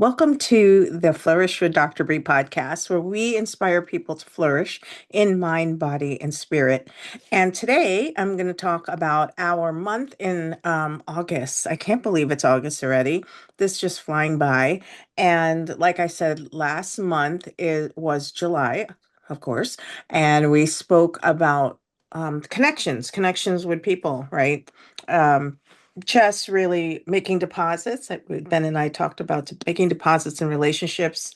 Welcome to the Flourish with Dr. Bree podcast, where we inspire people to flourish in mind, body, and spirit. And today I'm going to talk about our month in August. I can't believe it's August already. This just flying by. And like I said, last month it was July, of course, and we spoke about connections with people, right? Um, just really making deposits. Ben and I talked about making deposits in relationships,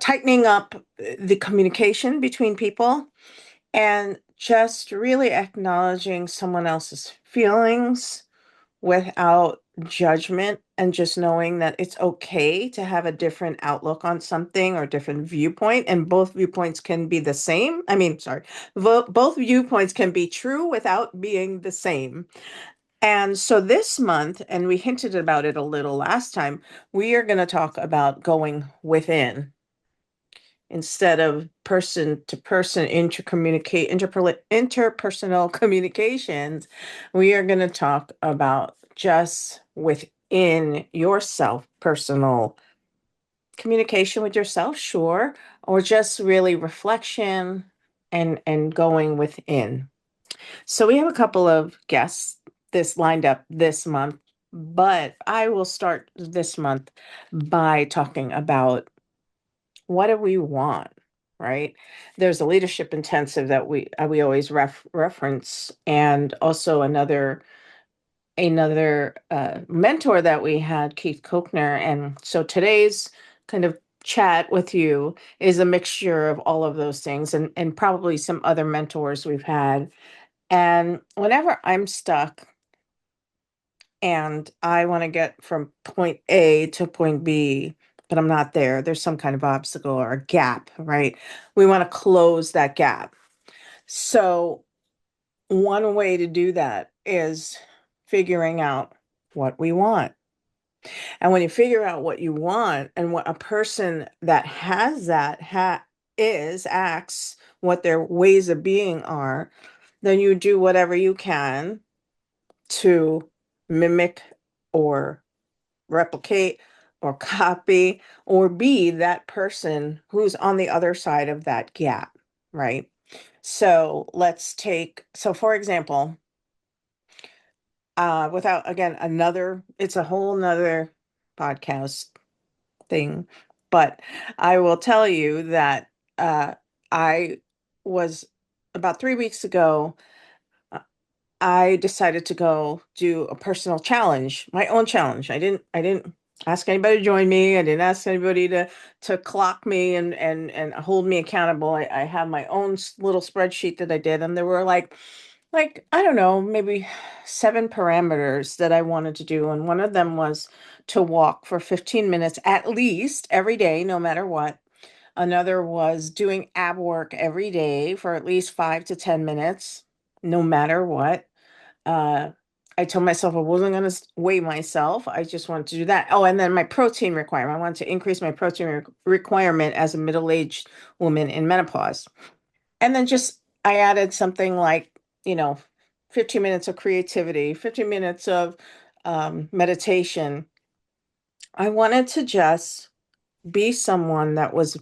tightening up the communication between people, and just really acknowledging someone else's feelings without judgment, and just knowing that it's okay to have a different outlook on something or different viewpoint, and both viewpoints can be the same. Both viewpoints can be true without being the same. And so this month, and we hinted about it a little last time, we are going to talk about going within instead of person to person interpersonal communications. We are going to talk about just within yourself, personal communication with yourself, sure, or just really reflection and going within. So we have a couple of guests this lined up this month, but I will start this month by talking about what do we want, right? There's a leadership intensive that we always reference, and also another mentor that we had, Keith Kochner. And so today's kind of chat with you is a mixture of all of those things, and probably some other mentors we've had. And whenever I'm stuck and I want to get from point A to point B, but I'm not there, there's some kind of obstacle or a gap, right? We want to close that gap. So, one way to do that is figuring out what we want. And when you figure out what you want and what a person that has that acts, what their ways of being are, then you do whatever you can to mimic or replicate or copy or be that person who's on the other side of that gap, right? So so for example, without, again, it's a whole nother podcast thing, but I will tell you that I was about 3 weeks ago. I decided to go do a personal challenge, my own challenge. I didn't ask anybody to join me. I didn't ask anybody to clock me and hold me accountable. I have my own little spreadsheet that I did, and there were like I don't know, maybe 7 parameters that I wanted to do, and one of them was to walk for 15 minutes at least every day, no matter what. Another was doing ab work every day for at least 5 to 10 minutes, no matter what. uh, I told myself I wasn't going to weigh myself. I just wanted to do that. Oh, and then my protein requirement. I wanted to increase my protein requirement as a middle-aged woman in menopause. And then just I added something like, you know, 15 minutes of creativity, 15 minutes of meditation. I wanted to just be someone that was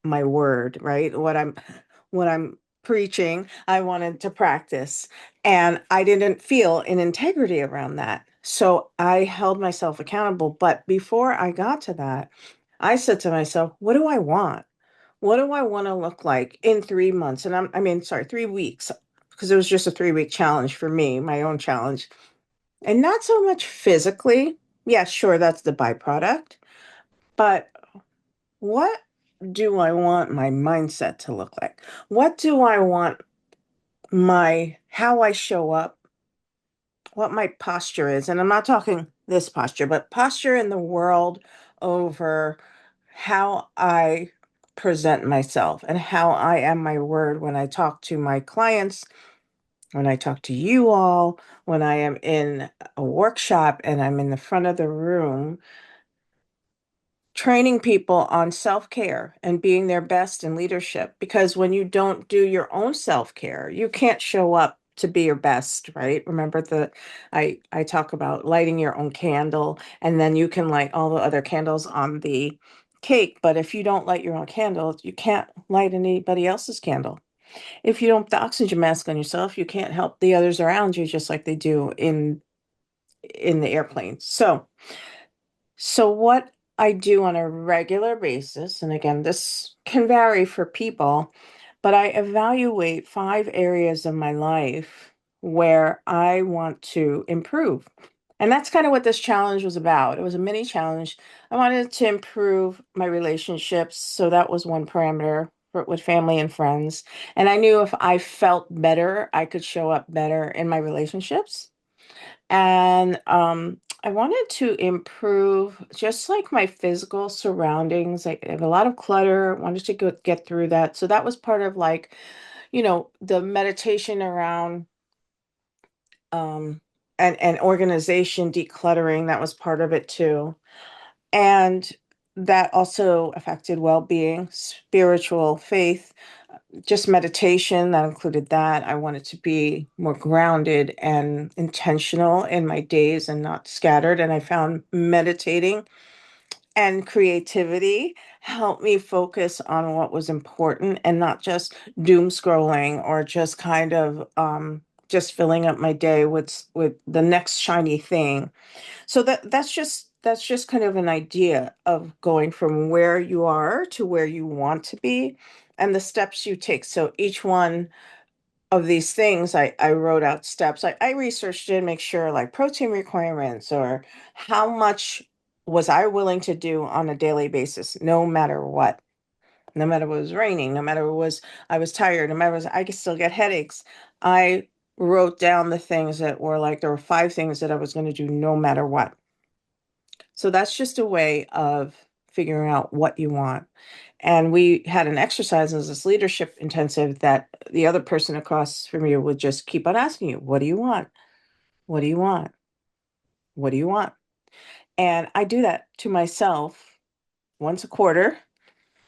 my word, right? What I'm preaching, I wanted to practice. And I didn't feel an integrity around that. So I held myself accountable. But before I got to that, I said to myself, what do I want? What do I want to look like in 3 months? And sorry, 3 weeks, because it was just a 3 week challenge for me, my own challenge. And not so much physically. Yeah, sure, that's the byproduct. But what do I want my mindset to look like? What do I want how I show up, what my posture is? And I'm not talking this posture, but posture in the world over how I present myself and how I am my word when I talk to my clients, when I talk to you all, when I am in a workshop and I'm in the front of the room training people on self-care and being their best in leadership. Because when you don't do your own self-care, you can't show up to be your best, right? Remember I talk about lighting your own candle, and then you can light all the other candles on the cake, but if you don't light your own candle, you can't light anybody else's candle. If you don't put the oxygen mask on yourself, you can't help the others around you just like they do in the airplane. So what I do on a regular basis, and again, this can vary for people, but I evaluate 5 areas of my life where I want to improve. And that's kind of what this challenge was about. It was a mini challenge. I wanted to improve my relationships. So that was one parameter with family and friends. And I knew if I felt better, I could show up better in my relationships. And I wanted to improve just like my physical surroundings. I have a lot of clutter, wanted to get through that. So that was part of like, the meditation around um and organization, decluttering, that was part of it too. And that also affected well-being, spiritual faith, just meditation, that included that. I wanted to be more grounded and intentional in my days and not scattered. And I found meditating and creativity helped me focus on what was important and not just doom scrolling or just kind of just filling up my day with the next shiny thing. So that's just kind of an idea of going from where you are to where you want to be and the steps you take. So each one of these things, I wrote out steps. I researched it, make sure like protein requirements or how much was I willing to do on a daily basis, no matter what. No matter what was raining, no matter what was I was tired, no matter what I could still get headaches. I wrote down the things that were like there were 5 things that I was going to do no matter what. So that's just a way of figuring out what you want. And we had an exercise as this leadership intensive that the other person across from you would just keep on asking you, what do you want? What do you want? What do you want? And I do that to myself once a quarter.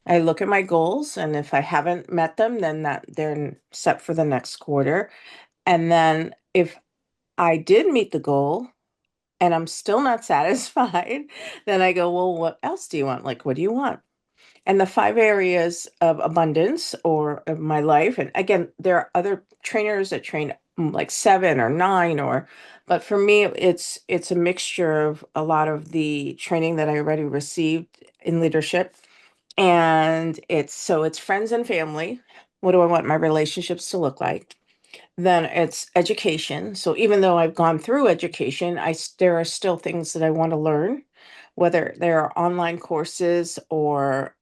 I look at my goals, and if I haven't met them, then that they're set for the next quarter. And then if I did meet the goal and I'm still not satisfied, then I go, well, what else do you want? Like, what do you want? And the 5 areas of abundance or of my life. And again, there are other trainers that train like 7 or 9 but for me, it's a mixture of a lot of the training that I already received in leadership. And it's friends and family. What do I want my relationships to look like? Then it's education. So even though I've gone through education, there are still things that I want to learn, whether there are online courses or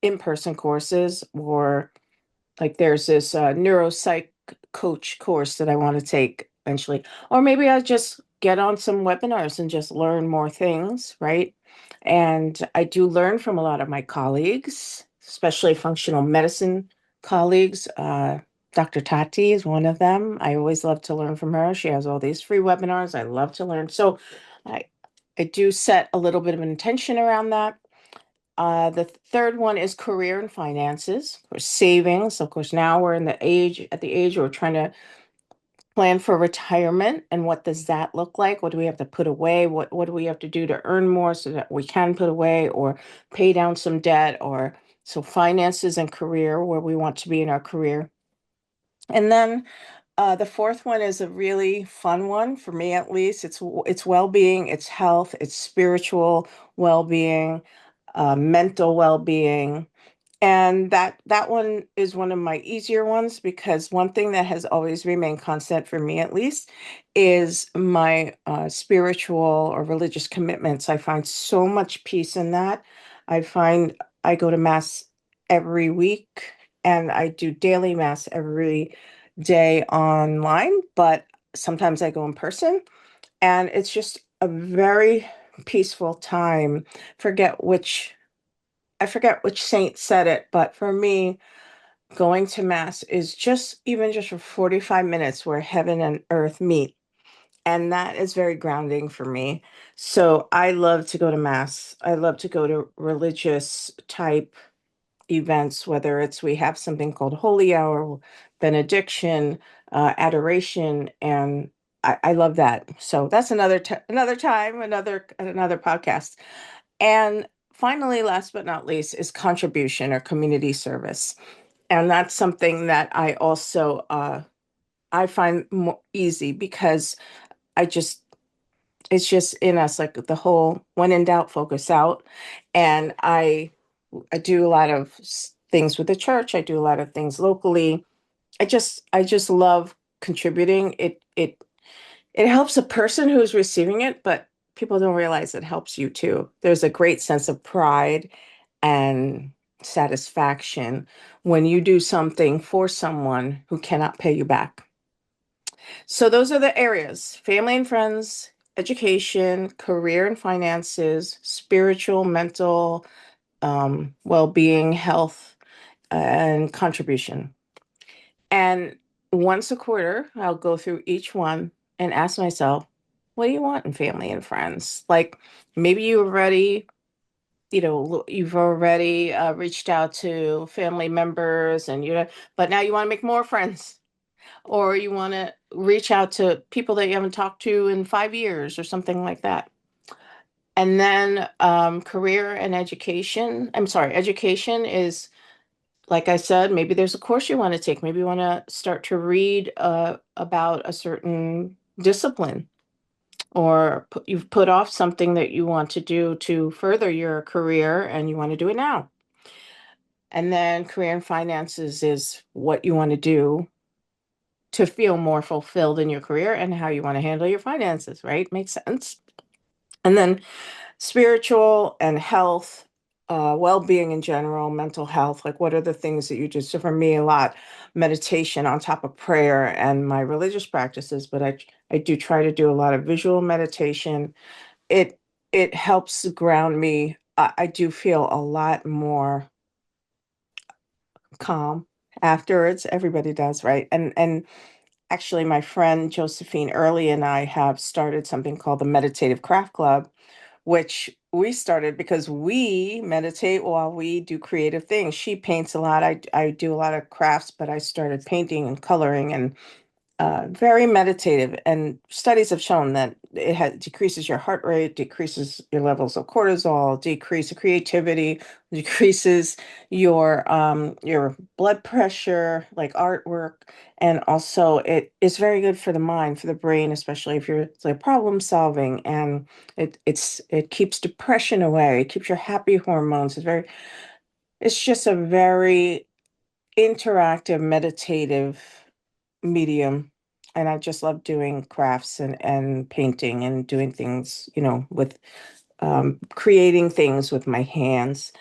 in-person courses, or like there's this neuropsych coach course that I want to take eventually. Or maybe I just get on some webinars and just learn more things, right? And I do learn from a lot of my colleagues, especially functional medicine colleagues. Dr. Tati is one of them. I always love to learn from her. She has all these free webinars. I love to learn. So I I do set a little bit of an intention around that. The third one is career and finances, or savings. Of course, now we're at the age where we're trying to plan for retirement. And what does that look like? What do we have to put away? What do we have to do to earn more so that we can put away or pay down some debt? Or so finances and career, where we want to be in our career. And then the fourth one is a really fun one for me, at least. It's well-being, it's health, it's spiritual well-being, mental well-being. And that one is one of my easier ones because one thing that has always remained constant for me, at least, is my spiritual or religious commitments. I find so much peace in that. I find I go to mass every week and I do daily mass every day online, but sometimes I go in person, and it's just a very peaceful time. Forget which I forget which saint said it, but for me, going to mass is just even just for 45 minutes where heaven and earth meet. And that is very grounding for me. So I love to go to mass. I love to go to religious type events, whether it's we have something called Holy Hour, benediction. adoration, and I love that. So that's another time, another podcast. And finally, last but not least, is contribution or community service. And that's something that I also I find more easy because I just it's just in us, like the whole when in doubt, focus out. And I do a lot of things with the church. I do a lot of things locally. I just love contributing. It helps a person who's receiving it, but people don't realize it helps you too. There's a great sense of pride and satisfaction when you do something for someone who cannot pay you back. So those are the areas: family and friends, education, career and finances, spiritual, mental, well-being, health, and contribution. And once a quarter, I'll go through each one and ask myself, what do you want in family and friends? Like maybe you've already reached out to family members but now you want to make more friends, or you want to reach out to people that you haven't talked to in 5 years or something like that. And then career and education. I'm sorry, education is, like I said, maybe there's a course you want to take. Maybe you want to start to read about a certain discipline, or you've put off something that you want to do to further your career and you want to do it now. And then career and finances is what you want to do to feel more fulfilled in your career and how you want to handle your finances, right? Makes sense. And then spiritual and health, well-being in general, mental health, like what are the things that you do? So for me, a lot meditation on top of prayer and my religious practices, but I do try to do a lot of visual meditation. It it helps ground me. I do feel a lot more calm afterwards. Everybody does, right? And actually, my friend Josephine Early and I have started something called the Meditative Craft Club, which we started because we meditate while we do creative things. She paints a lot. I do a lot of crafts, but I started painting and coloring, and very meditative. And studies have shown that decreases your heart rate, decreases your levels of cortisol, decreases creativity, decreases your blood pressure, like artwork. And also it is very good for the mind, for the brain, especially if you're it's like problem solving. And it keeps depression away, it keeps your happy hormones. It's just a very interactive, meditative medium. And I just love doing crafts and painting and doing things, with creating things with my hands.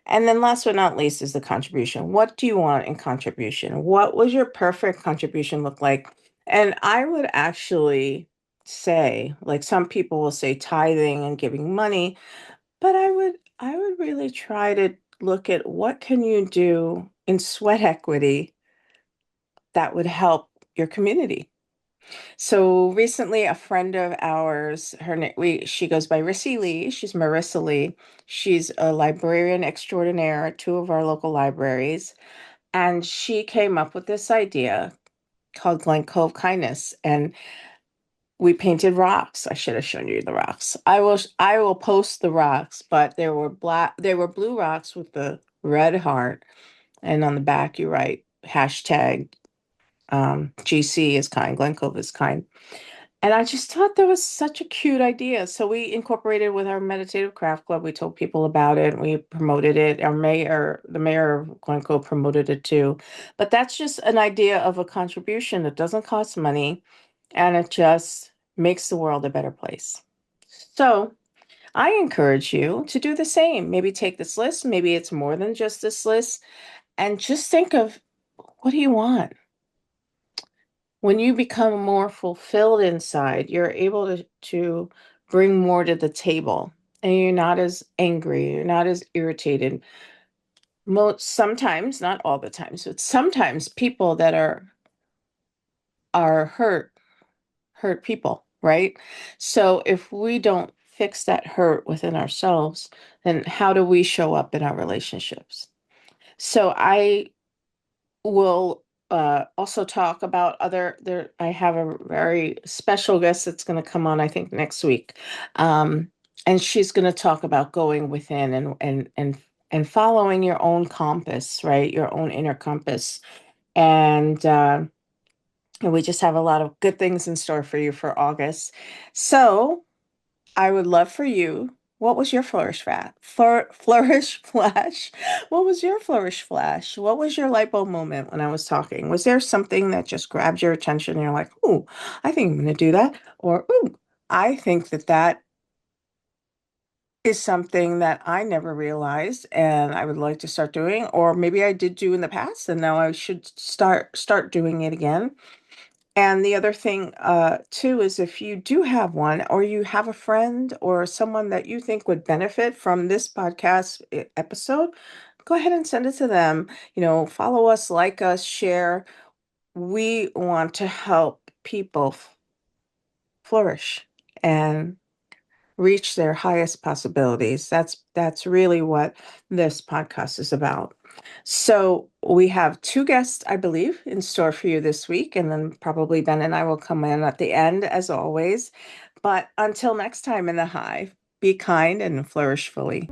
And then last but not least is the contribution. What do you want in contribution? What was your perfect contribution look like? And I would actually say, like some people will say tithing and giving money, but I would really try to look at what can you do in sweat equity that would help your community. So recently, a friend of ours, she goes by Rissy Lee. She's Marissa Lee. She's a librarian extraordinaire at two of our local libraries, and she came up with this idea called Glen Cove Kindness. And we painted rocks. I should have shown you the rocks. I will post the rocks, but they were blue rocks with the red heart, and on the back you write hashtag GC is kind, Glen Cove is kind. And I just thought that was such a cute idea. So we incorporated it with our meditative craft club. We told people about it. We promoted it. The mayor of Glencoe promoted it too. But that's just an idea of a contribution that doesn't cost money, and it just makes the world a better place. So I encourage you to do the same. Maybe take this list. Maybe it's more than just this list, and just think of, what do you want? When you become more fulfilled inside, you're able to bring more to the table, and you're not as angry, you're not as irritated. Sometimes, not all the times, but sometimes people that are hurt people, right? So if we don't fix that hurt within ourselves, then how do we show up in our relationships? So I will also talk about other there. I have a very special guest that's going to come on, I think, next week. Um, and she's going to talk about going within and following your own compass, right? Your own inner compass. And we just have a lot of good things in store for you for August. So I would love for you. What was your flourish flash? What was your flourish flash? What was your light bulb moment when I was talking? Was there something that just grabbed your attention and you're like, "Ooh, I think I'm going to do that," or "Ooh, I think that that is something that I never realized and I would like to start doing, or maybe I did do in the past and now I should start doing it again." And the other thing, too, is if you do have one, or you have a friend or someone that you think would benefit from this podcast episode, go ahead and send it to them. Follow us, like us, share. We want to help people flourish and reach their highest possibilities. That's really what this podcast is about. So we have two guests, I believe, in store for you this week, and then probably Ben and I will come in at the end, as always. But until next time in the Hive, be kind and flourish fully.